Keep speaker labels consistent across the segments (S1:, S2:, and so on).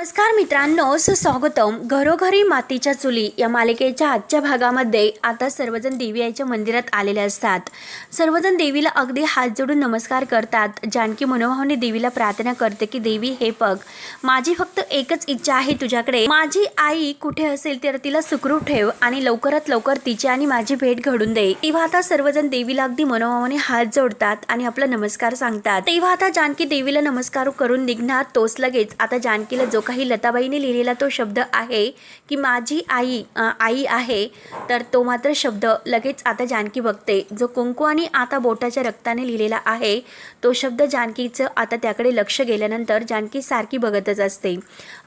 S1: नमस्कार मित्रांनो, सुस्वागतम. घरोघरी मातीच्या चुली या मालिकेच्या आजच्या भागामध्ये आता सर्वजण देवी आईच्या मंदिरात आलेले असतात. सर्वजण देवीला अगदी हात जोडून नमस्कार करतात. जानकी मनोभावाने देवीला प्रार्थना करते की देवी हे बघ, माझी फक्त एकच इच्छा आहे तुझ्याकडे. माझी आई कुठे असेल तर तिला सुखरूप ठेव आणि लवकरात लवकर तिची आणि माझी भेट घडून दे. तेव्हा आता सर्वजण देवीला अगदी मनोभावाने हात जोडतात आणि आपला नमस्कार सांगतात. तेव्हा आता जानकी देवीला नमस्कार करून निघणार तोच लगेच आता जानकीला जो काही लताबाईने लिहिलेला तो शब्द आहे की माझी आई आई आहे, तर तो मात्र शब्द लगेच आता जानकी बघते. जो कुंकू आणि आता बोटाच्या रक्ताने लिहिलेला आहे तो शब्द जानकीचं आता त्याकडे लक्ष गेल्यानंतर जानकी सारखी बघतच असते.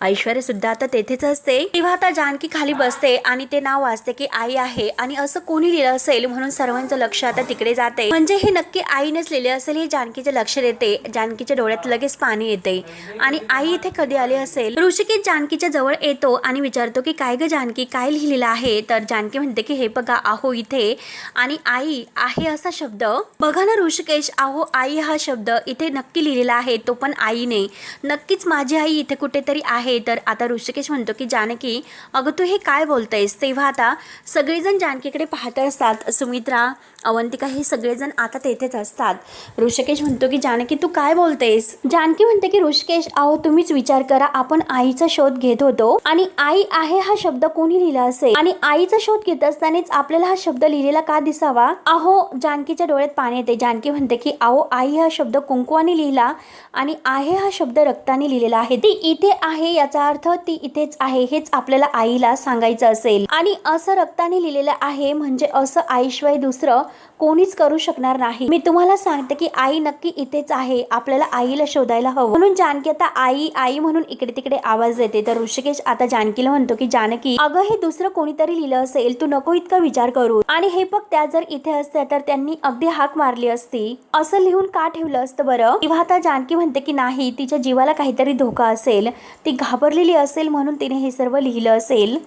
S1: ऐश्वर्या सुद्धा आता तेथेच असते. तेव्हा आता जानकी खाली बसते आणि ते नाव वाचते की आई आहे आणि असं कोणी लिहिलं असेल म्हणून सर्वांचं लक्ष आता तिकडे जाते. म्हणजे हे नक्की आईनेच लिहिले असेल हे जानकीचे लक्ष येते. जानकीच्या डोळ्यात लगेच पाणी येते आणि आई इथे कधी आली असेल. ऋषिकेश जानकीच्या जवळ येतो आणि विचारतो की काय ग जानकी, काय लिहिलेलं आहे. तर जानकी म्हणते की हे बघा, आहो इथे आणि आई आहे असा शब्द बघा ना ऋषिकेश, आहो आई हा शब्द इथे नक्की लिहिलेला आहे, तो पण आईने. नक्कीच माझी आई इथे कुठेतरी आहे. तर आता ऋषिकेश म्हणतो की जानकी अगं तू हे काय बोलतेस. तेव्हा आता सगळेजण जानकीकडे पाहत असतात. सुमित्रा, अवंतिका हे सगळेजण आता तेथेच असतात. ऋषिकेश म्हणतो की जानकी तू काय बोलतेस. जानकी म्हणते की ऋषिकेश, आहो तुम्हीच विचार करा, आपण आईचा शोध घेत होतो आणि आई आहे हा शब्द कोणी लिहिला असेल आणि आईचा शोध घेत असतानाच आपल्याला हा शब्द लिहिलेला का दिसावा. आहो जानकीच्या डोळ्यात पाणी येते. जानकी म्हणते की आहो आई हा शब्द कुंकवाने लिहिला आणि आहे हा शब्द रक्ताने लिहिलेला आहे. ती इथे आहे याचा अर्थ ती इथेच आहे हेच आपल्याला आईला सांगायचं असेल आणि असं रक्ताने लिहिलेलं आहे म्हणजे असं आईशिवाय दुसरं कोणीच करू शकणार नाही. मी तुम्हाला सांगते की आई नक्की इथेच आहे, आपल्याला आईला शोधायला हवं. म्हणून जानकी आता आई आई म्हणून इकडे तिकडे आवाज देते. तर ऋषिकेश आता जानकीला म्हणतो की जानकी अगं हे दुसरं कोणीतरी लिहिलं असेल, तू नको इतका विचार करू. आणि हे बघ, त्या जर इथे असत्या तर त्यांनी अगदी हाक मारली असती. असं लिहून का ठेवलं असतं बरं. तेव्हा आता जानकी म्हणते की नाही, तिच्या जीवाला काहीतरी धोका असेल, ती घाबरलेली असेल म्हणून तिने हे सर्व लिहिलं असेल.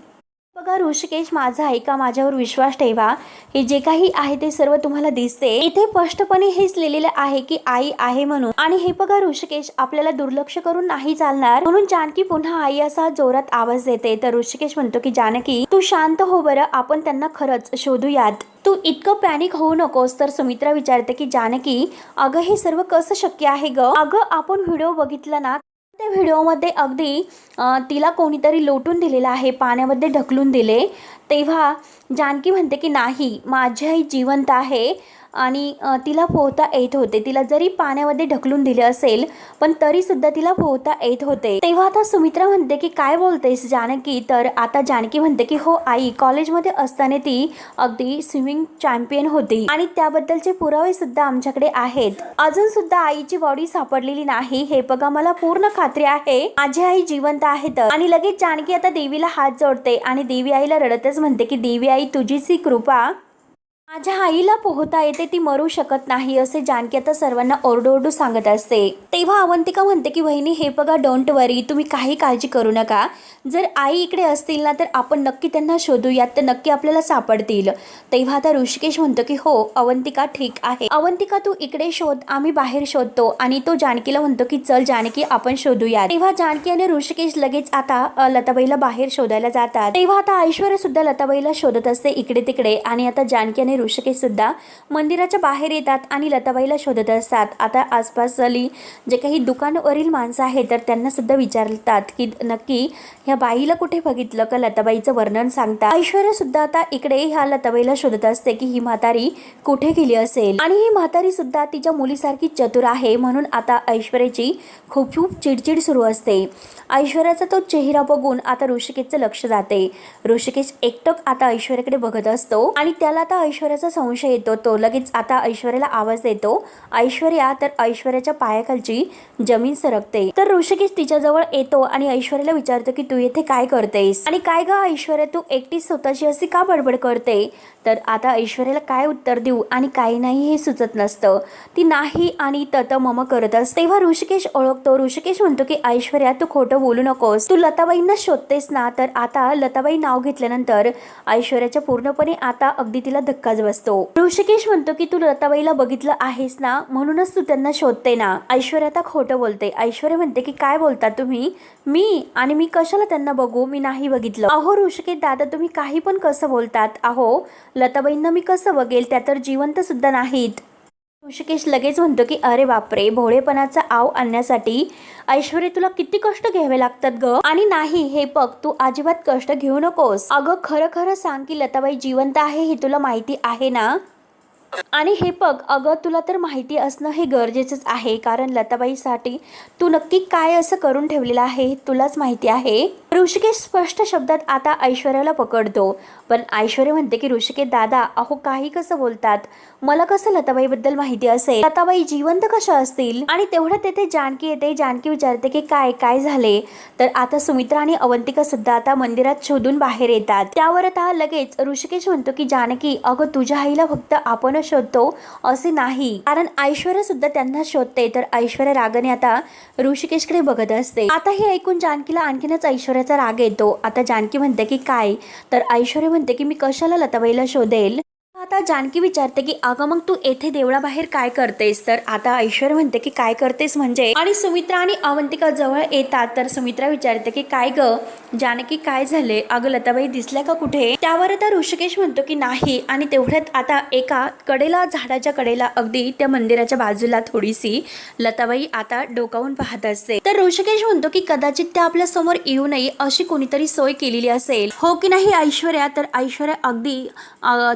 S1: बघा ऋषिकेश, माझा ऐका, माझ्यावर विश्वास ठेवा, हे जे काही आहे ते सर्व तुम्हाला दिसते. इथे स्पष्टपणे हेच लिहिलेलं आहे की आई आहे म्हणून. आणि हे बघा ऋषिकेश, आपल्याला दुर्लक्ष करून नाही चालणार. म्हणून जानकी पुन्हा आई असा जोरात आवाज देते. तर ऋषिकेश म्हणतो की जानकी तू शांत हो बरं, आपण त्यांना खरंच शोधूयात, तू इतकं पॅनिक होऊ नकोस. तर सुमित्रा विचारते की जानकी अगं हे सर्व कसं शक्य आहे ग. अगं आपण व्हिडिओ बघितला ना, त्या व्हिडिओमध्ये अगदी तिला कोणीतरी लोटून दिलेलं आहे, पाण्यामध्ये ढकलून दिले. तेव्हा जानकी म्हणते की नाही, माझी आई जिवंत आहे आणि तिला पोहता येत होते. तिला जरी पाण्यामध्ये ढकलून दिले असेल पण तरी सुद्धा तिला पोहता येत होते. तेव्हा आता सुमित्रा म्हणते की काय बोलतेस जानकी. तर आता जानकी म्हणते की हो आई, कॉलेजमध्ये असताना ती अगदी स्विमिंग चॅम्पियन होती आणि त्याबद्दलचे पुरावे सुद्धा आमच्याकडे आहेत. अजून सुद्धा आईची बॉडी सापडलेली नाही. हे बघा, मला पूर्ण खात्री आहे माझी आई जिवंत आहे. आणि लगेच जानकी आता देवीला हात जोडते आणि देवी आईला रडतच म्हणते की देवी आई तुझीच ही कृपा, माझ्या आईला पोहता येते, ती मरू शकत नाही असे जानकी आता सर्वांना ओरडू सांगत असते. तेव्हा अवंतिका म्हणते की वहिनी हे बघा, डोंट वरी, तुम्ही काही काळजी करू नका. जर आई इकडे असतील ना तर आपण नक्की त्यांना शोधूयात, तर नक्की आपल्याला सापडतील. तेव्हा आता ऋषिकेश म्हणतो की हो अवंतिका ठीक आहे, अवंतिका तू इकडे शोध, आम्ही बाहेर शोधतो. आणि तो जानकीला म्हणतो की चल जानकी आपण शोधूयात. तेव्हा जानकी आणि ऋषिकेश लगेच आता लताबाईला बाहेर शोधायला जातात. तेव्हा आता ऐश्वर्या सुद्धा लताबाईला शोधत असते इकडे तिकडे आणि आता जानकी आणि ऋषिकेश सुद्धा मंदिराच्या बाहेर येतात आणि लताबाईला शोधत असतात. आता आसपास जे काही दुकानावरील माणसं आहेत तर त्यांना सुद्धा विचारतात की नक्की ह्या बाईला कुठे बघितलं का, लताबाईचं वर्णन सांगतात. ऐश्वर्या सुद्धा आता इकडे ह्या लताबाईला शोधत असते की ही म्हातारी कुठे गेली असेल. आणि ही म्हातारी सुद्धा तिच्या मुलीसारखी चतुर आहे म्हणून आता ऐश्वर्याची खूप चिडचिड सुरू असते. ऐश्वर्याचा तो चेहरा बघून आता ऋषिकेशचं लक्ष जाते. ऋषिकेश एकटक आता ऐश्वर्याकडे बघत असतो आणि त्याला आता ऐश्वर्याचा संशय येतो. तो लगेच आता ऐश्वर्याला आवाज देतो ऐश्वर्या. तर ऐश्वर्याच्या पायाखालची जमीन सरकते. तर ऋषिकेश तिच्याजवळ येतो आणि ऐश्वर्याला विचारतो की तू येथे काय करतेस आणि काय ग ऐश्वर्या, तू एकटीच स्वतःची अशी का बडबड करते. तर आता ऐश्वर्याला काय उत्तर देऊ आणि काय नाही हे सुचत नसतं. ती नाही आणि तत मम करत असते. तेव्हा ऋषिकेश ओळखतो. ऋषिकेश म्हणतो की ऐश्वर्या तू खोटं बोलू नकोस, तू लताबाईंना शोधतेस ना. तर आता लताबाई नाव घेतल्यानंतर ऐश्वर्याच्या पूर्णपणे आता अगदी तिला धक्काच बसतो. ऋषिकेश म्हणतो की तू लताबाईला बघितलं आहेस ना, म्हणूनच तू त्यांना शोधते ना. ऐश्वर्या आता खोटं बोलते. ऐश्वर्या म्हणते की काय बोलता तुम्ही, मी कशाला त्यांना बघू, मी नाही बघितलं. अहो ऋषिकेश दादा तुम्ही काही पण कसं बोलतात. अहो लताबाईंना मी कसं बघेल, त्या तर जिवंत सुद्धा नाहीत. ऋषिकेश लगेच म्हणतो की अरे बापरे, भोळेपणाचा आव आणण्यासाठी ऐश्वर्या तुला किती कष्ट घ्यावे लागतात ग. आणि नाही हे बघ, तू अजिबात कष्ट घेऊ नकोस. अगं खरं खरं सांग की लताबाई जिवंत आहे हे तुला माहिती आहे ना. आणि हे बघ अगं, तुला तर माहिती असणं हे गरजेचंच आहे, कारण लताबाईसाठी तू नक्की काय असं करून ठेवलेलं आहे तुलाच माहिती आहे. ऋषिकेश स्पष्ट शब्दात आता ऐश्वर्याला पकडतो. पण ऐश्वर्या म्हणते की ऋषिकेश दादा अहो काही कसं बोलतात, मला कसं लताबाईबद्दल माहिती असेल, लताबाई जिवंत कशा असतील. आणि तेवढं तेथे जानकी येते. जानकी विचारते की काय झाले. तर आता सुमित्रा आणि अवंतिका सुद्धा आता मंदिरात शोधून बाहेर येतात. त्यावर आता लगेच ऋषिकेश म्हणतो की जानकी अगं तुझ्या आईला फक्त आपण शोधतो असे नाही, कारण ऐश्वर्या सुद्धा त्यांना शोधते. तर ऐश्वर्या रागाने आता ऋषिकेशकडे बघत असते. आता हे ऐकून जानकीला आणखीनच ऐश्वर्याचा राग येतो. आता जानकी म्हणते की काय, तर ऐश्वर्या म्हणते की मी कशाला लताबाईला शोधेल. आता जानकी विचारते की अगं मग तू येथे देवळाबाहेर काय करतेस. तर आता ऐश्वर्या म्हणते की काय करतेस म्हणजे. आणि सुमित्रा आणि अवंतिका जवळ येतात. तर सुमित्रा विचारते की काय ग जानकी काय झाले, अगं लताबाई दिसल्या का कुठे. त्यावर आता ऋषिकेश म्हणतो की नाही. आणि तेवढ्यात आता एका कडेला, झाडाच्या कडेला अगदी त्या मंदिराच्या बाजूला थोडीशी लताबाई आता डोकावून पाहत असते. तर ऋषिकेश म्हणतो की कदाचित त्या आपल्या समोर येऊ नये अशी कोणीतरी सोय केलेली असेल, हो की नाही ऐश्वर्या. तर ऐश्वर्या अगदी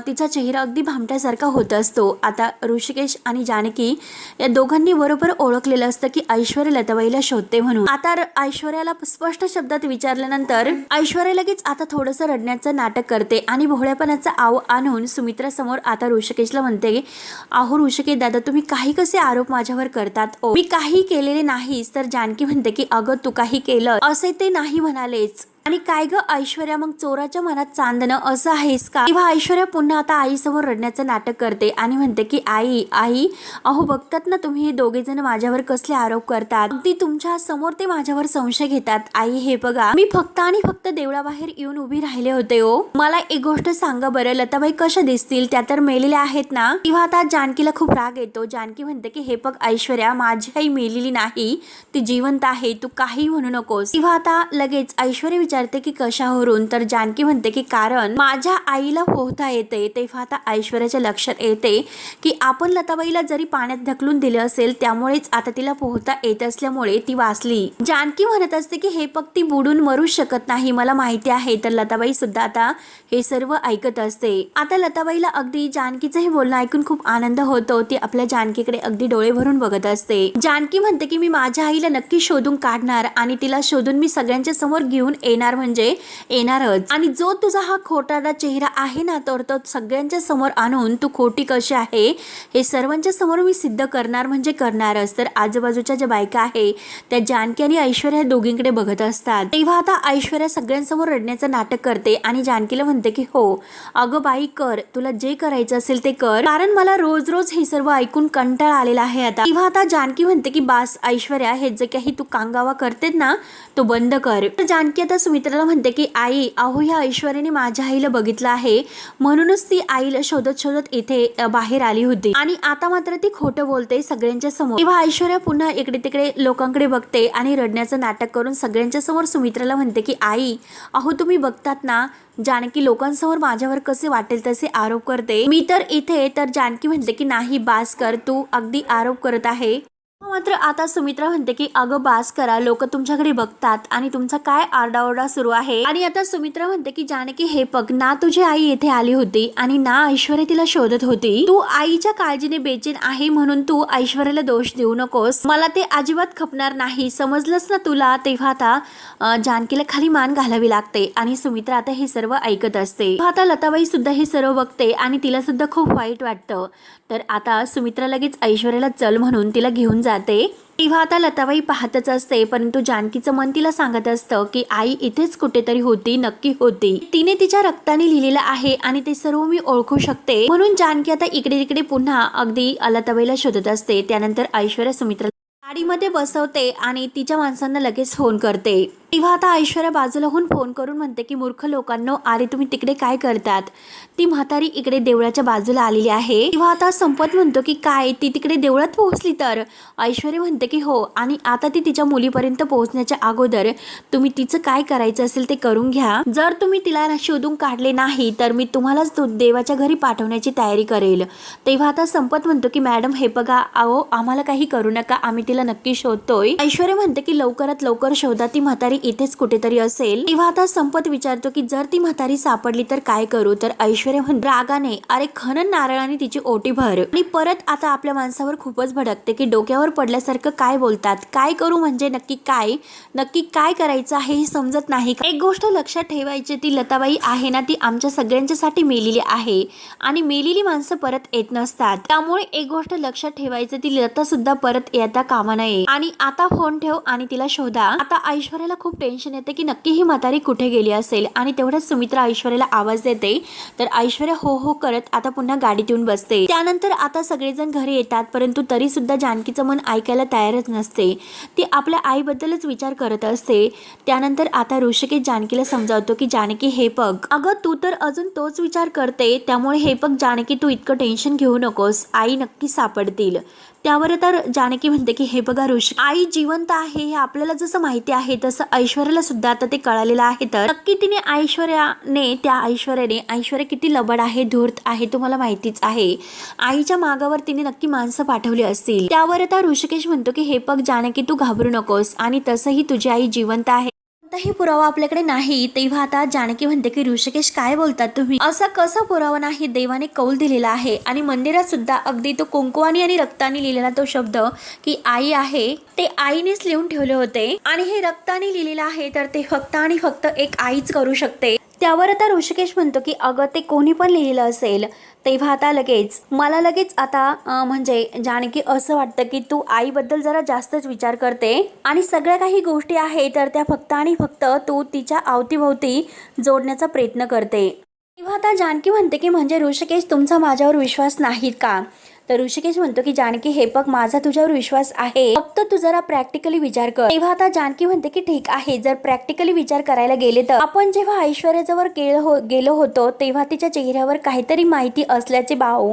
S1: तिचा चेहरा अगदी भामट्यासारखा होत असतो. आता ऋषिकेश आणि जानकी या दोघांनी बरोबर ओळखलेलं असतं की ऐश्वर्या लताबाईला शोधते म्हणून. आता ऐश्वर्याला स्पष्ट शब्दात विचारल्यानंतर ऐश्वर्या लगेच आता थोडंसं रडण्याचं नाटक करते आणि भोळ्यापणाचा आव आणून सुमित्रा समोर आता ऋषिकेशला म्हणते अहो ऋषिकेश दादा तुम्ही काही कसे आरोप माझ्यावर करतात, ओ मी काही केलेले नाहीच. तर जानकी म्हणते की अगं तू काही केलं असे ते नाही म्हणालेच. आणि काय ग ऐश्वर्या मग चोराच्या मनात चांदणं असं आहेस का. तेव्हा ऐश्वर्या पुन्हा आता आईसमोर रडण्याचं नाटक करते आणि म्हणते की आई अहो बघतात ना तुम्ही हे दोघे जण माझ्यावर कसले आरोप करतात, अगदी तुमच्या समोर ते माझ्यावर संशय घेतात. आई हे बघा मी फक्त आणि फक्त देवळाबाहेर येऊन उभी राहिले होते हो. मला एक गोष्ट सांगा बरं, लताबाई कशा दिसतील, त्या तर मेलेल्या आहेत ना. तेव्हा आता जानकीला खूप राग येतो. जानकी म्हणते की हे बघ ऐश्वर्या माझी आई मेलेली नाही, ती जिवंत आहे, तू काही म्हणू नकोस. तेव्हा आता लगेच ऐश्वर्या विचारते की कशावरून. तर जानकी म्हणते की कारण माझ्या आईला पोहता येते. तेव्हा आता ऐश्वर्याच्या लक्षात येते की आपण लताबाईला जरी पाण्यात ढकलून दिले असेल त्यामुळेच आता तिला पोहता येत असल्यामुळे ती वाचली. जानकी म्हणत असते की हे ती बुडून मरू शकत नाही, मला माहिती आहे. तर लताबाई सुद्धा आता हे सर्व ऐकत असते. आता लताबाईला अगदी जानकीचं हे बोलणं ऐकून खूप आनंद होतो. ती आपल्या जानकीकडे अगदी डोळे भरून बघत असते. जानकी म्हणते की मी माझ्या आईला नक्की शोधून काढणार आणि तिला शोधून मी सगळ्यांच्या समोर घेऊन येणार म्हणजे येणारच. आणि जो तुझा हा खोटारडा चेहरा आहे ना, तर तो सगळ्यांच्या समोर आणून तू खोटी कशी आहे हे सर्वांच्या समोर मी सिद्ध करणार म्हणजे करणारच. तर आजूबाजूच्या ज्या बायका आहे त्या जानकी आणि ऐश्वर्या दोघींकडे बघत असतात. तेव्हा आता ऐश्वर्या सगळ्यांसमोर रडण्याचं नाटक करते आणि जानकीला म्हणते की हो अगं बाई कर, तुला जे करायचं असेल ते कर, कारण मला रोज रोज हे सर्व ऐकून कंटाळा आलेला आहे आता. तेव्हा आता जानकी म्हणते की बास ऐश्वर्या, हे जे काही तू कांगावा करतेस ना तो बंद कर. तर जानकी आता सुमित्राला म्हणते की आई अहो ह्या ऐश्वर्याने माझ्या आईला बघितलं आहे म्हणूनच ती आईला शोधत शोधत इथे बाहेर आली होती आणि आता मात्र ती खोटं बोलते सगळ्यांच्या समोर. तेव्हा ऐश्वर्या पुन्हा इकडे तिकडे लोकांकडे बघते आणि रडण्याचं नाटक करून सगळ्यांच्या समोर सुमित्राला म्हणते की आई अहो तुम्ही बघतात ना जानकी लोकांसमोर माझ्यावर कसे वाटेल तसे आरोप करते, मी तर इथे. तर जानकी म्हणते की नाही बास कर, तू अगदी आरोप करत आहे. मात्र आता सुमित्रा म्हणते की अगं बास करा, लोक तुमच्याकडे बघतात आणि तुमचा काय आरडाओरडा सुरू आहे. आणि आता सुमित्रा म्हणते की जानकी हे बघ ना, तुझी आई येथे आली होती आणि ना ऐश्वर्या तिला शोधत होती. तू आईच्या काळजीने बेचैन आहे म्हणून तू ऐश्वर्याला दोष देऊ नकोस, मला ते अजिबात खपणार नाही, समजलंस ना तुला. तेव्हा आता जानकीला खाली मान घालावी लागते आणि सुमित्रा आता हे सर्व ऐकत असते. आता लताबाई सुद्धा हे सर्व बघते आणि तिला सुद्धा खूप वाईट वाटतं. तर आता सुमित्रा लगेच ऐश्वर्याला चल म्हणून तिला घेऊन जाते तेव्हा आता लताबाई पाहतच असते, परंतु जानकीचं मन तिला सांगत असतं की आई इथेच कुठेतरी होती, नक्की होती. तिने तिच्या रक्ताने लिहिलेलं आहे आणि ते सर्व मी ओळखू शकते. म्हणून जानकी आता इकडे तिकडे पुन्हा अगदी लताबाईला शोधत असते. त्यानंतर ऐश्वर्या सुमित्रा गाडीमध्ये बसवते आणि तिच्या माणसांना लगेच फोन करते. तेव्हा आता ऐश्वर्या बाजूला होऊन फोन करून म्हणते की मूर्ख लोकांनो, अरे तुम्ही तिकडे काय करतात? ती म्हातारी इकडे देवळाच्या बाजूला आलेली आहे. तेव्हा आता संपत म्हणतो की काय ती तिकडे देवळात पोहोचली? तर ऐश्वर्या म्हणते की हो, आणि आता ती तिच्या मुलीपर्यंत पोहोचण्याच्या अगोदर तुम्ही तिचं काय करायचं असेल ते करून घ्या. जर तुम्ही तिला शोधून काढले नाही तर मी तुम्हालाच देवाच्या घरी पाठवण्याची तयारी करेल. तेव्हा आता संपत म्हणतो की मॅडम हे बघा, अहो आम्हाला काही करू नका, आम्ही तिला नक्की शोधतोय. ऐश्वर्या म्हणते की लवकरात लवकर शोधा, ती म्हातारी इथेच कुठेतरी असेल. तेव्हा आता संपत विचारतो की जर ती म्हातारी सापडली तर काय करू? तर ऐश्वर्या म्हणते रागाने, अरे खणन नारळाने तिची ओटी भर. आणि परत आता आपल्या माणसावर खूपच भडकते की डोक्यावर पडल्यासारखं काय बोलतात, काय करू म्हणजे नक्की काय करायचं आहे हे समजत नाही. एक गोष्ट लक्षात ठेवायची, ती लताबाई आहे ना, ती आमच्या सगळ्यांच्यासाठी मेलेली आहे आणि मेलेली माणसं परत येत नसतात. त्यामुळे एक गोष्ट लक्षात ठेवायचं, ती लता सुद्धा परत येता कामा नये. आणि आता फोन ठेव आणि तिला शोधा. आता ऐश्वर्याला खूप टेन्शन येते की नक्की ही म्हातारी कुठे गेली असेल. आणि तेवढ्याच सुमित्रा ऐश्वर्याला आवाज देते. तर ऐश्वर्या हो हो करत आता पुन्हा गाडीत येऊन बसते. त्यानंतर आता सगळेजण घरी येतात, परंतु तरी सुद्धा जानकीचं मन ऐकायला तयारच नसते. ती आपल्या आईबद्दलच विचार करत असते. त्यानंतर आता ऋषिकेश जानकीला समजावतो की जानकी हे बघ, अगं तू तर अजून तोच विचार करते, त्यामुळे हे बघ जानकी तू इतकं टेन्शन घेऊ नकोस, आई नक्की सापडतील. त्यावर तर जानकी म्हणते की हे बघा ऋषी, आई जिवंत आहे हे आपल्याला जसं माहिती आहे तसं ऐश्वर्याला सुद्धा आता ते कळालेलं आहे. तर नक्की तिने ऐश्वर्या किती लबड आहे, धूर्त आहे तुम्हाला माहितीच आहे. आईच्या मागावर तिने नक्की माणसं पाठवली असतील. त्यावर आता ऋषिकेश म्हणतो की हे बघ जानकी तू घाबरू नकोस, आणि तसंही तुझी आई जिवंत आहे, कोणताही पुरावा आपल्याकडे नाही. तेव्हा आता जानकी म्हणते की ऋषिकेश काय बोलतात तुम्ही? असा कसा पुरावा नाही? देवाने कौल दिलेला आहे आणि मंदिरात सुद्धा अगदी तो कुंकवानी आणि रक्तानी लिहिलेला तो शब्द की आई आहे ते आईनेच लिहून ठेवले होते. आणि हे रक्तानी लिहिलेलं आहे तर ते फक्त आणि फक्त एक आईच करू शकते. त्यावर आता ऋषिकेश म्हणतो की अगं ते कोणी पण लिहिलेलं असेल. तेव्हा आता मला लगेच आता म्हणजे जानकी असं वाटतं की तू आईबद्दल जरा जास्तच विचार करते आणि सगळ्या काही गोष्टी आहे तर त्या फक्त आणि फक्त तू तिच्या अवतीभोवती जोडण्याचा प्रयत्न करते. तेव्हा आता जानकी म्हणते की म्हणजे ऋषिकेश तुमचा माझ्यावर विश्वास नाही का? तर ऋषिकेश म्हणतो की जानकी हे बघ, माझा तुझ्यावर विश्वास आहे, फक्त तू जरा प्रॅक्टिकली विचार कर. तेव्हा आता जानकी म्हणते की ठीक आहे, जर प्रॅक्टिकली विचार करायला गेले तर आपण जेव्हा ऐश्वर्याजवळ गेलो होतो तेव्हा तिच्या चेहऱ्यावर काहीतरी माहिती असल्याचे भाव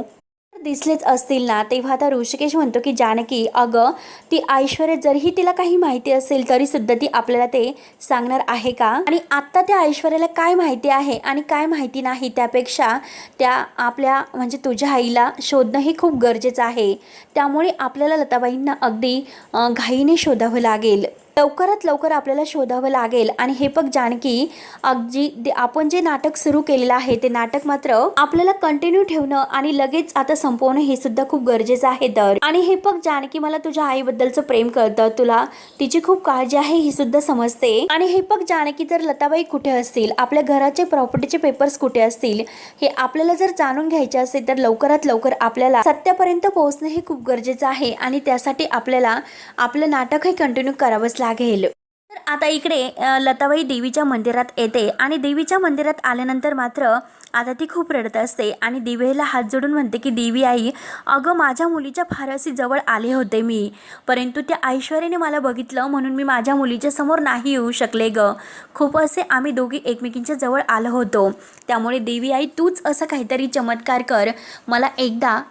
S1: दिसलेच असतील ना. तेव्हा आता ऋषिकेश म्हणतो की जानकी अगं ती ऐश्वर्या जरीही तिला काही माहिती असेल तरी सुद्धा ती आपल्याला ते सांगणार आहे का? आणि आता त्या ऐश्वर्याला काय माहिती आहे आणि काय माहिती नाही त्यापेक्षा त्या आपल्या म्हणजे तुझ्या आईला शोधणं हे खूप गरजेचं आहे. त्यामुळे आपल्याला लताबाईंना अगदी घाईने शोधावं लागेल, लवकरात लवकर आपल्याला शोधावं लागेल. आणि हे बघ जानकी, अगदी आपण जे नाटक सुरू केलेलं आहे ते नाटक मात्र आपल्याला कंटिन्यू ठेवणं आणि लगेच आता संपवणं हे सुद्धा खूप गरजेचं आहे. तर आणि हे बघ जानकी, मला तुझ्या आईबद्दलचं प्रेम कळतं, तुला तिची खूप काळजी आहे हे सुद्धा समजते. आणि हे बघ जानकी, जर लताबाई कुठे असतील, आपल्या घराचे प्रॉपर्टीचे पेपर्स कुठे असतील, हे आपल्याला जर जाणून घ्यायचे असेल तर लवकरात लवकर आपल्याला सत्यापर्यंत पोहोचणं हे खूप गरजेचं आहे. आणि त्यासाठी आपल्याला आपलं नाटक हे कंटिन्यू करावंच लागेल. तर आता इकडे लताबाई देवीच्या मंदिरात येते आणि देवीच्या मंदिरात आल्यानंतर मात्र आता ती खूप रडत असते आणि देवीला हात जोडून म्हणते की देवी आई, अगं माझ्या मुलीच्या फारसी जवळ आले होते मी, परंतु त्या ऐश्वर्याने मला बघितलं म्हणून मी माझ्या मुलीच्या समोर नाही येऊ शकले ग. खूप असे आम्ही दोघी एकमेकींच्या जवळ आलो होतो. त्यामुळे देवी आई तूच असं काहीतरी चमत्कार कर, मला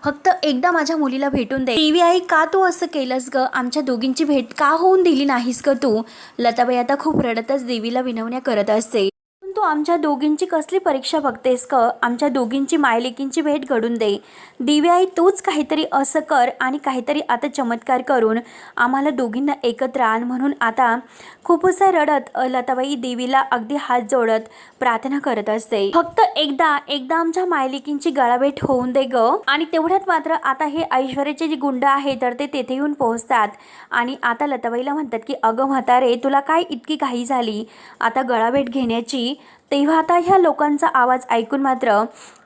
S1: फक्त एकदा माझ्या मुलीला भेटून दे. देवी आई का तू असं केलंस ग? आमच्या दोघींची भेट का होऊन दिली नाहीस ग तू? लताबाई आता खूप रडतच देवीला विनवण्या करत असते. तू आमच्या दोघींची कसली परीक्षा बघतेस का? आमच्या दोघींची मायलेकींची भेट घडून दे. देवी आई तूच काहीतरी असं कर आणि काहीतरी आता चमत्कार करून आम्हाला दोघींना एकत्र आण. म्हणून आता खूपसा रडत लताबाई देवीला अगदी हात जोडत प्रार्थना करत असते. फक्त एकदा आमच्या मायलेकींची गळाभेट होऊन दे ग. आणि तेवढ्यात मात्र आता हे ऐश्वर्याचे जे गुंड आहे तर ते तेथे येऊन पोहोचतात आणि आता लताबाईला म्हणतात की अगं म्हातारे, तुला काय इतकी घाई झाली आता गळाभेट घेण्याची? तेव्हा आता ह्या लोकांचा आवाज ऐकून मात्र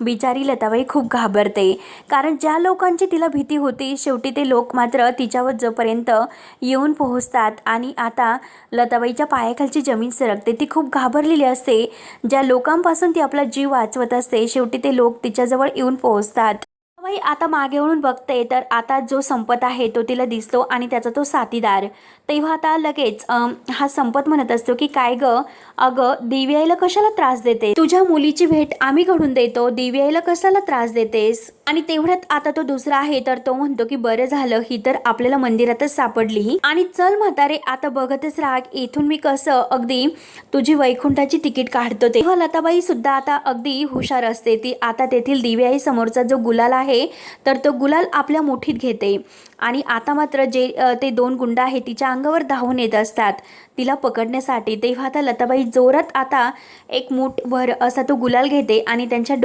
S1: बिचारी लताबाई खूप घाबरते, कारण ज्या लोकांची तिला भीती होती शेवटी ते लोक मात्र तिच्यावर जोपर्यंत येऊन पोहोचतात आणि आता लताबाईच्या पायाखालची जमीन सरकते. ती खूप घाबरलेली असते. ज्या लोकांपासून ती आपला जीव वाचवत असते शेवटी ते लोक तिच्याजवळ येऊन पोहोचतात. लताबाई आता मागे वळून बघते तर आता जो संपत आहे तो तिला दिसतो आणि त्याचा तो साथीदार. तेव्हा आता लगेच हा संपत म्हणत असतो की काय ग, अगं दिव्याला कशाला त्रास देते, तुझ्या मुलीची भेट आम्ही घडून देतो, दिव्याला कशाला त्रास देतेस. आणि तेवढ्यात आता तो दुसरा आहे तर तो म्हणतो की बरं झालं ही तर आपल्याला मंदिरातच सापडली आणि चल म्हातारे आता बघतच राहा इथून मी कसं अगदी तुझी वैकुंठाची तिकीट काढतो. तेव्हा लताबाई सुद्धा आता अगदी हुशार असते. ती आता तेथील दिव्याई समोरचा जो गुलाल आहे तर तो गुलाल आपल्या मुठीत घेते आणि आता मात्र जे ते दोन गुंड आहेत तिच्या अंगावर धावून येत असतात तिला पकडण्यासाठी. तेव्हा आता लताबाई जोरात आता एक मूठभर असा तो गुलाल घेते आणि त्यांच्या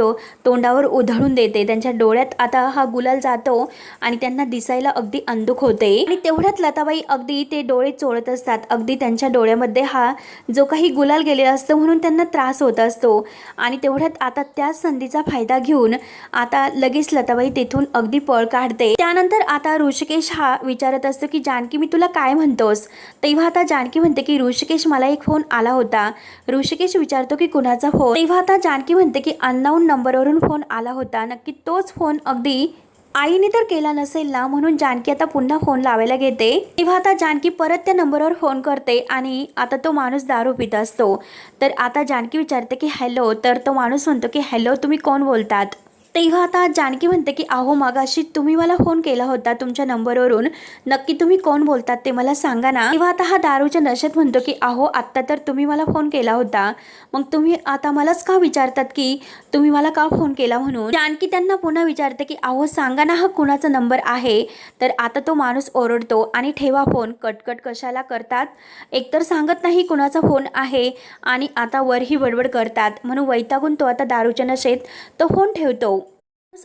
S1: तोंडावर उधळून देते. त्यांच्या डोळ्यात आता हा गुलाल जातो आणि त्यांना दिसायला अगदी अंधुक होते. आणि तेवढ्यात लताबाई अगदी ते डोळे चोळत असतात. अगदी त्यांच्या डोळ्यामध्ये हा जो काही गुलाल गेलेला असतो म्हणून त्यांना त्रास होत असतो. आणि तेवढ्यात आता त्या संधीचा फायदा घेऊन आता लगेच लताबाई तेथून अगदी पळ काढते. त्यानंतर आता ऋषिकेश हा विचारत असतो की जानकी मी तुला काय म्हणतोस. तेव्हा आता जानकी म्हणते की ऋषिकेश मला एक फोन आला होता. ऋषिकेश विचारतो की कुणाचा फोन. तेव्हा आता जानकी म्हणते की अननोन नंबरवरून फोन आला होता. नक्की तोच फोन अगदी आईने तर केला नसेल ना, म्हणून जानकी आता पुन्हा फोन लावायला घेते. तेव्हा आता जानकी परत त्या नंबरवर फोन करते आणि आता तो माणूस दारू पित असतो. तर आता जानकी विचारते की हॅलो, तर तो माणूस म्हणतो की हॅलो तुम्ही कोण बोलतात. तेव्हा आता जानकी म्हणते की अहो मगाशी तुम्ही मला फोन केला होता तुमच्या नंबरवरून, नक्की तुम्ही कोण बोलतात ते मला सांगा ना. तेव्हा आता हा दारूच्या नशेत म्हणतो की अहो आत्ता तर तुम्ही मला फोन केला होता, मग तुम्ही आता मलाच का विचारतात की तुम्ही मला का फोन केला म्हणून. जानकी त्यांना पुन्हा विचारते की अहो सांगा ना हा कुणाचा नंबर आहे. तर आता तो माणूस ओरडतो आणि ठेवा फोन, कटकट कशाला करतात, एकतर सांगत नाही कुणाचा फोन आहे आणि आता वरही बडबड करतात. म्हणून वैतागून तो आता दारूच्या नशेत तो फोन ठेवतो.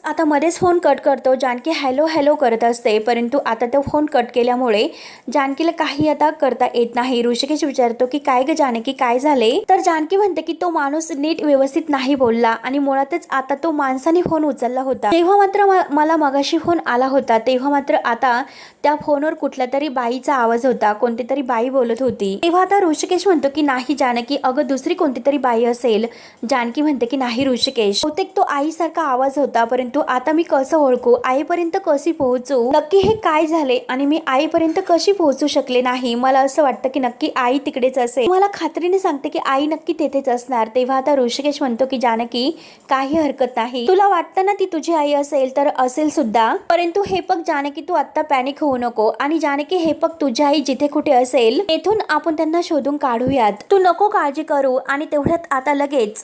S1: आता मध्येच फोन कट करतो. जानकी हॅलो हॅलो करत असते, परंतु आता तो फोन कट केल्यामुळे जानकीला काही आता करता येत नाही. ऋषिकेश विचारतो की काय ग जानकी काय झाले. तर जानकी म्हणते की तो माणूस नीट व्यवस्थित नाही बोलला आणि मुळातच आता तो माणसाने फोन उचलला होता. तेव्हा मात्र मला मगाशी फोन आला होता, तेव्हा मात्र आता त्या फोनवर कुठल्या तरी बाईचा आवाज होता, कोणती तरी बाई बोलत होती. तेव्हा आता ऋषिकेश म्हणतो की नाही जानकी, अगं दुसरी कोणती तरी बाई असेल. जानकी म्हणते की नाही ऋषिकेश, बहुतेक तो आईसारखा आवाज होता, परंतु आता मी कसं ओळखू, आईपर्यंत कशी पोहोचू, नक्की हे काय झाले आणि मी आईपर्यंत कशी पोहोचू शकले नाही. मला असं वाटतं की नक्की आई तिकडेच असेल. मला खात्रीने सांगते की आई नक्की तेथेच असणार. तेव्हा आता ऋषिकेश म्हणतो की जानकी काही हरकत नाही, तुला वाटतं ना ती तुझी आई असेल तर असेल सुद्धा, परंतु हे बघ जानकी तू आता पॅनिक होऊ नको आणि जानकी हे बघ तुझी आई जिथे कुठे असेल तेथून आपण त्यांना शोधून काढूयात, तू नको काळजी करू. आणि तेवढ्यात आता लगेच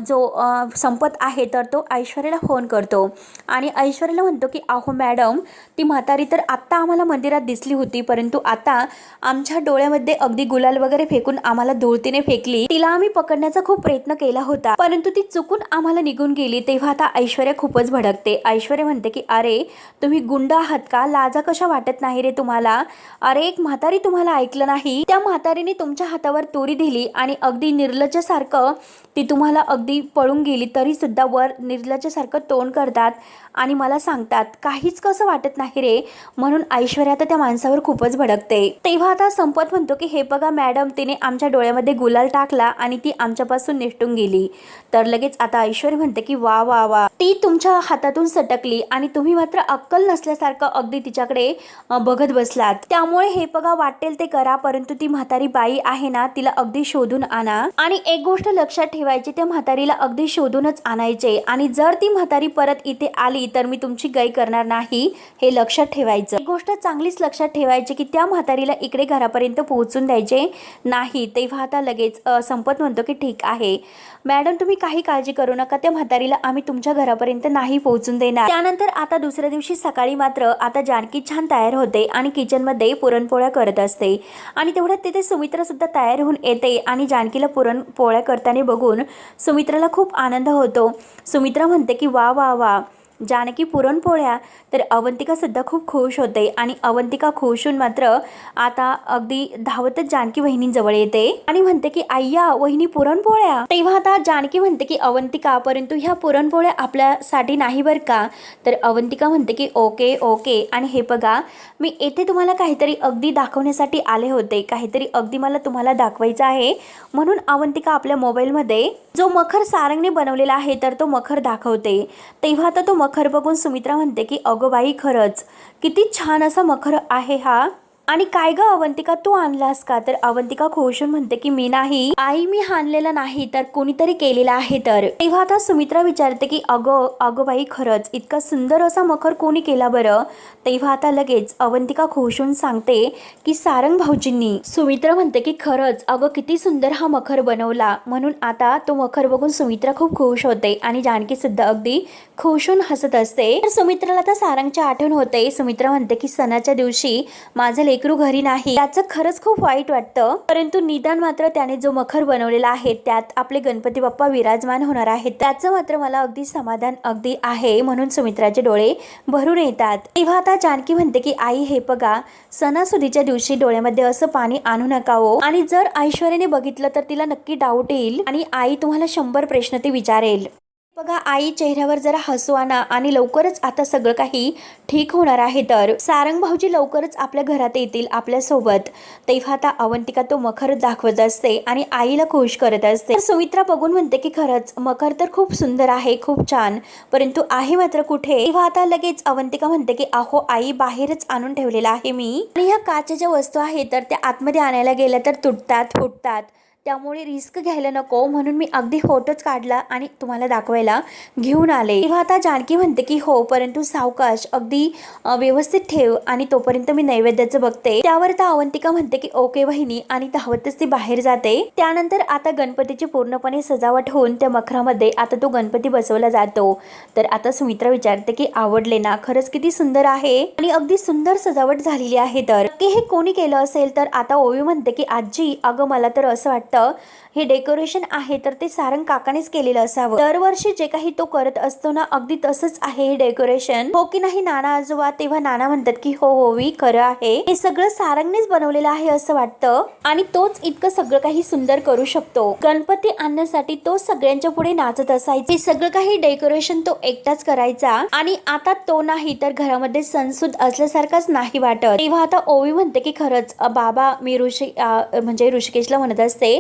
S1: जो संपत आहे तर तो ऐश्वर्याला फोन करतो आणि ऐश्वर्याला म्हणतो की अहो मॅडम ती म्हातारी तर आत्ता आम्हाला मंदिरात दिसली होती, परंतु आता आमच्या डोळ्यामध्ये अगदी गुलाल वगैरे फेकून आम्हाला धुळतीने फेकली. तिला आम्ही पकडण्याचा खूप प्रयत्न केला होता, परंतु ती चुकून आम्हाला निघून गेली. तेव्हा आता ऐश्वर्या खूपच भडकते. ऐश्वर्या म्हणते की अरे तुम्ही गुंड आहात का, लाजा कशा वाटत नाही रे तुम्हाला. अरे एक म्हातारी तुम्हाला ऐकलं नाही, त्या म्हातारीने तुमच्या हातावर तुरी दिली आणि अगदी निर्लज्जासारखं ती तुम्हाला अगदी पळून गेली, तरी सुद्धा वर निर्लज्जासारखं तोंड करतात आणि मला सांगतात काहीच कसं वाटत नाही रे. म्हणून ऐश्वर्या आता त्या माणसावर खूपच भडकते. तेव्हा आता संपत म्हणतो की हे बघा मॅडम तिने आमच्या डोळ्यामध्ये गुलाल टाकला आणि ती आमच्यापासून निसटून गेली. तर लगेच आता ऐश्वर्या म्हणते की वा वा वा, ती तुमच्या हातातून सटकली आणि तुम्ही मात्र अक्कल नसल्यासारखं अगदी तिच्याकडे बघत बसलात. त्यामुळे हे बघा वाटेल ते करा, परंतु ती म्हातारी बाई आहे ना तिला अगदी शोधून आणा. आणि एक गोष्ट लक्षात ठेवायची, त्या म्हातारीला अगदी शोधूनच आणायचे आणि जर ती म्हातारी परत इथे आली तर मी तुमची गय करणार नाही, हे लक्षात ठेवायचं. एक गोष्ट चांगलीच लक्षात ठेवायची की त्या म्हातारीला इकडे घरापर्यंत पोहोचून द्यायचे नाही. तेव्हा आता लगेच संपत म्हणतो की ठीक आहे मॅडम तुम्ही काही काळजी करू नका, त्या म्हातारीला आम्ही तुमच्या घरापर्यंत नाही पोहोचून देणार. त्यानंतर आता दुसऱ्या दिवशी सकाळी मात्र आता जानकी छान तयार होते आणि किचनमध्ये पुरणपोळ्या करत असते आणि तेवढ्यात तिथे सुमित्रा सुद्धा तयार होऊन येते आणि जानकीला पुरणपोळ्या करताना बघून सुमित्राला खूप आनंद होतो. सुमित्रा म्हणते की वा वा वा जानकी पुरणपोळ्या, तर अवंतिका सुद्धा खूप खुश होते आणि अवंतिका खुश होऊन मात्र आता अगदी धावतच जानकी वहिनींजवळ येते आणि म्हणते की आय्या वहिनी पुरणपोळ्या. तेव्हा आता जानकी म्हणते की अवंतिका, परंतु ह्या पुरणपोळ्या आपल्यासाठी नाही बरं का. तर अवंतिका म्हणते की ओके ओके. आणि हे बघा, मी येथे तुम्हाला काहीतरी अगदी दाखवण्यासाठी आले होते, काहीतरी अगदी मला तुम्हाला दाखवायचं आहे. म्हणून अवंतिका आपल्या मोबाईलमध्ये जो मखर सारंगने बनवलेला आहे तर तो मखर दाखवते. तेव्हा आता तो मखर बघून सुमित्रा म्हणते की अगो बाई, खरंच किती छान असा मखर आहे हा. आणि काय ग अवंतिका, तू आणलास का. तर अवंतिका खुशून म्हणते की मी नाही आई, मी आणलेला नाही, तर कोणीतरी केलेला आहे. तर तेव्हा आता सुमित्रा विचारते की अगो बाई, खरंच इतका सुंदर असा मखर कोणी केला बरं. तेव्हा आता लगेच अवंतिका खुशून सांगते की सारंग भाऊजींनी. सुमित्रा म्हणते की खरंच अगं किती सुंदर हा मखर बनवला. म्हणून आता तो मखर बघून सुमित्रा खूप खुश होते आणि जानकी सुद्धा अगदी खुशून हसत असते. तर सुमित्राला आता सारंगची आठवण होते. सुमित्रा म्हणते की सणाच्या दिवशी माझं लेकरू घरी नाही, त्याचं खरंच खूप वाईट वाटतं, परंतु निदान मात्र त्याने जो मखर बनवलेला आहे त्यात आपले गणपती बाप्पा विराजमान होणार आहेत, त्याचं मात्र मला अगदी समाधान अगदी आहे. म्हणून सुमित्राचे डोळे भरून येतात. तेव्हा आता जानकी म्हणते की आई, हे बघा, सणासुदीच्या दिवशी डोळ्यामध्ये असं पाणी आणू नका हो. आणि जर ऐश्वर्याने बघितलं तर तिला नक्की डाऊट येईल आणि आई तुम्हाला 100 प्रश्न ती विचारेल. बघा आई, चेहऱ्यावर जरा हसू आणा आणि लवकरच आता सगळं काही ठीक होणार आहे. तर सारंग भाऊजी लवकरच आपल्या घरात येतील आपल्या सोबत. तेव्हा आता अवंतिका तो मखर दाखवत असते आणि आईला खुश करत असते. सुमित्रा बघून म्हणते की खरंच मखर तर खूप सुंदर आहे, खूप छान, परंतु आहे मात्र कुठे. तेव्हा आता लगेच अवंतिका म्हणते की अहो आई, बाहेरच आणून ठेवलेला आहे मी, आणि ह्या काचेच्या वस्तू आहेत तर त्या आतमध्ये आणायला गेल्या तर तुटतात फुटतात, त्यामुळे रिस्क घ्यायला नको, म्हणून मी अगदी फोटोच काढला आणि तुम्हाला दाखवायला घेऊन आले. तेव्हा आता जानकी म्हणते की हो, परंतु सावकाश अगदी व्यवस्थित ठेव आणि तोपर्यंत मी नैवेद्याचं बघते. त्यावर आता अवंतिका म्हणते की ओके वहिनी आणि धावतच ती बाहेर जाते. त्यानंतर आता गणपतीची पूर्णपणे सजावट होऊन त्या मखरामध्ये आता तो गणपती बसवला जातो. तर आता सुमित्रा विचारते की आवडले ना, खरंच किती सुंदर आहे आणि अगदी सुंदर सजावट झालेली आहे. तर नक्की हे कोणी केलं असेल. तर आता ओवी म्हणते की आजी, अगं मला तर असं वाटतं हे डेकोरेशन आहे तर ते सारंग काकानेच केलेलं असावं. दरवर्षी जे काही तो करत असतो ना, अगदी तसंच आहे हे डेकोरेशन, हो की नाही नाना आजोबा. तेव्हा नाना म्हणतात की हो ओवी, खरं आहे, हे सगळं सारंगनेच बनवलेलं आहे असं वाटतं आणि तोच इतकं सगळं काही सुंदर करू शकतो. गणपती आणण्यासाठी तो सगळ्यांच्या पुढे नाचत असायचा, हे सगळं काही डेकोरेशन तो एकटाच करायचा आणि आता तो नाही तर घरामध्ये सणसूद असल्यासारखाच नाही वाटत. तेव्हा आता ओवी म्हणते की खरंच बाबा, मी ऋषिकेशला म्हणत असते,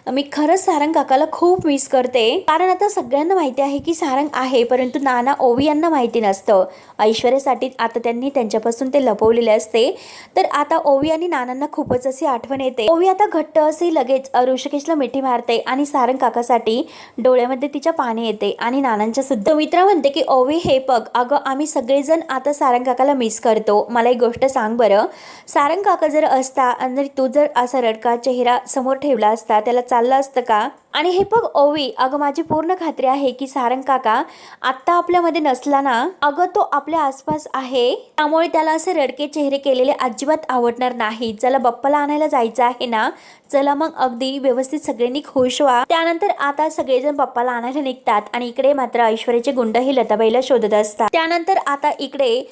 S1: मी खरंच सारंग काकाला खूप मिस करते. कारण आता सगळ्यांना माहिती आहे की सारंग आहे, परंतु नाना ओवी यांना माहिती नसतं. ऐश्वर्यासाठी आता त्यांनी त्यांच्यापासून ते लपवलेले असते. तर आता ओवी आणि नानांना खूपच अशी आठवण येते. ओवी आता घट्ट असे लगेच ऋषिकेशला मिठी मारते आणि सारंग काकासाठी डोळ्यामध्ये तिच्या पाणी येते आणि नानांच्या सुद्धा. मित्रा म्हणते की ओवी, हे बघ, अगं आम्ही सगळेजण आता सारंग काकाला मिस करतो. मला एक गोष्ट सांग बरं, सारंग काका जर असता आणि तू जर असा रडका चेहरा समोर ठेवला असता, त्याला चाललं असतं का. आणि हे बघ ओवी, अगं माझी पूर्ण खात्री आहे की सारंग काका आत्ता आपल्यामध्ये नसला ना, अगं तो आपल्या आसपास आहे, त्यामुळे त्याला असे रडके चेहरे केलेले अजिबात आवडणार नाही. चला बाप्पाला आणायला जायचं आहे ना, चला मग अगदी व्यवस्थित सगळ्यांनी खुश व्हा. त्यानंतर आता सगळेजण बाप्पाला आणायला निघतात आणि इकडे मात्र ऐश्वर्याचे गुंड हे लताबाईला शोधत असतात. त्यानंतर आता इकडे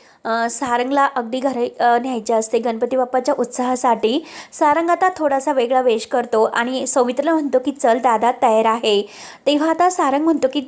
S1: सारंगला अगदी घरी न्यायचे असते गणपती बाप्पाच्या उत्साहासाठी. सारंग आता थोडासा वेगळा वेश करतो आणि सौमित्रला म्हणतो की चल दादा, तयार आहे. तेव्हा आता सारंग म्हणतो की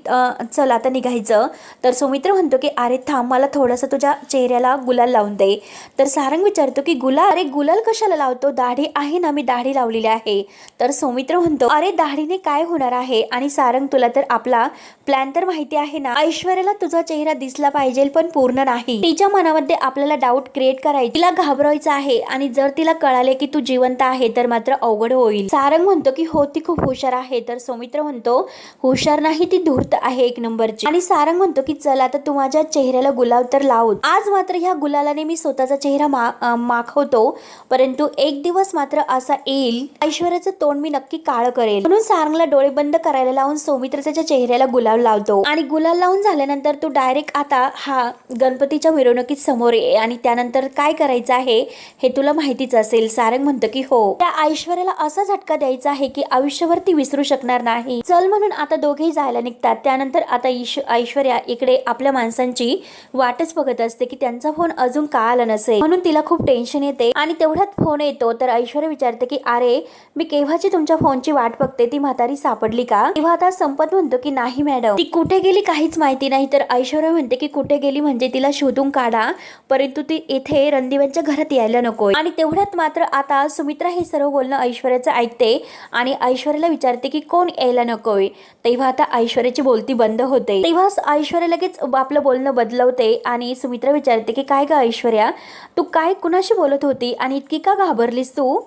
S1: चल आता निघायचं. तर सौमित्र म्हणतो की अरे थांब, मला थोडंसं तुझ्या चेहऱ्याला गुलाल लावून दे. तर सारंग विचारतो की गुलाल, अरे गुलाल कशाला लावतो, दाढी आहे ना, मी दाढी लावलेली आहे. तर सौमित्र म्हणतो अरे दाढीने काय होणार आहे. आणि सारंग, तुला तर आपला प्लॅन तर माहिती आहे ना, ऐश्वर्याला तुझा चेहरा दिसला पाहिजे पण पूर्ण नाही. तिच्या मनामध्ये आपल्याला डाऊट क्रिएट करायची, तिला घाबरायचं आहे आणि जर तिला कळाले की तू जिवंत आहे तर मात्र अवघड होईल. सारंग म्हणतो की हो, ती खूप हुशार आहे. तर सौमित्र म्हणतो हुशार नाही, ती धूर्त आहे 1 नंबरची. आणि सारंग म्हणतो की चल आता तू माझ्या चेहऱ्याला गुलाल तर लाव. आज मात्र ह्या गुलालाने मी स्वतःचा चेहरा माखवतो, परंतु एक दिवस मात्र असा येईल ऐश्वर्याचं तोंड मी नक्की काळं करेल. म्हणून सारंगला डोळे बंद करायला लावून सौमित्र त्याच्या चेहऱ्याला गुलाल लावतो आणि गुलाल लावून झाल्यानंतर तू डायरेक्ट आता हा गणपतीच्या मिरवणुकीत समोर ये आणि त्यानंतर काय करायचं आहे हे तुला माहितीच असेल. सारंग म्हणतो की हो, त्या ऐश्वर्याला असा झटका द्यायचा आहे की आयुष्यभर ती विसरू शकणार नाही। चल म्हणून आता दोघेही जायला निघतात। त्यानंतर आता ऐश्वर्या इकडे आपल्या माणसांची वाटच बघत असते की त्यांचा फोन अजून का आला नसेल, म्हणून तिला खूप टेन्शन येते। आणि तेवढ्यात फोन येतो तर ऐश्वर्या विचारते की अरे मी केव्हाची तुमच्या फोनची वाट बघते, ती म्हातारी सापडली का? तेव्हा आता संपत म्हणतो की नाही मॅडम, ती कुठे गेली काहीच माहिती नाही। तर ऐश्वर्या म्हणते की कुठे गेली म्हणजे तिला शोधून काढा, परंतु ती इथे रणदिव्यांच्या घरात यायला नको। आणि तेवढ्यात मात्र आता सुमित्रा हे सर्व बोलणं ऐश्वर्याचं ऐकते आणि ऐश्वर्याला विचारते की कोण यायला नकोय। तेव्हा आता ऐश्वर्याची बोलती बंद होते। तेव्हा ऐश्वर्या लगेच आपलं बोलणं बदलवते आणि सुमित्रा विचारते की काय ग ऐश्वर्या, तू काय कुणाशी बोलत होती आणि इतकी का घाबरलीस तू?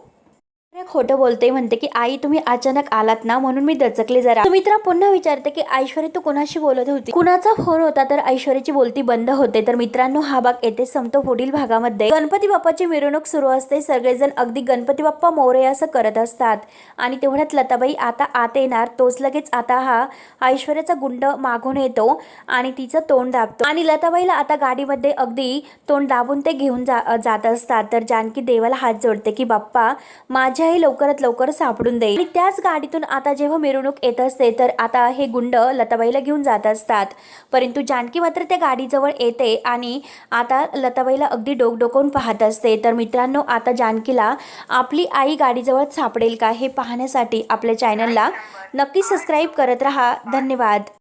S1: खोटं बोलते, म्हणते की आई तुम्ही अचानक आलात ना म्हणून मी दचकले जरा। सुमित्रा पुन्हा विचारते की ऐश्वर्या तू कोणाशी बोलत होती, कुणाचा फोन होता? तर ऐश्वर्याची बोलती बंद होते। तर मित्रांनो हा भाग येथे संपतो। पुढील भागामध्ये गणपती बाप्पाची मिरवणूक सुरू असते, सगळेजण अगदी गणपती बाप्पा मोरया असं करत असतात आणि तेवढ्यात लताबाई आता आत येणार, तोच लगेच आता हा ऐश्वर्याचा गुंड मागून येतो आणि तिचं तोंड दाबतो आणि लताबाईला आता गाडीमध्ये अगदी तोंड दाबून ते घेऊन जात असतात। तर जानकी देवाला हात जोडते की बाप्पा माझ्याही लवकरात लवकर सापडून दे। आणि त्याच गाडीतून आता जेव्हा मिरवणूक येत असते तर आता हे गुंड लताबाईला घेऊन जात असतात, परंतु जानकी मात्र त्या गाडीजवळ येते आणि आता लताबाईला अगदी डोकडोकवून पाहत असते। तर मित्रांनो आता जानकीला आपली आई गाडीजवळ सापडेल का हे पाहण्यासाठी आपल्या चॅनलला नक्की सबस्क्राईब करत राहा। धन्यवाद।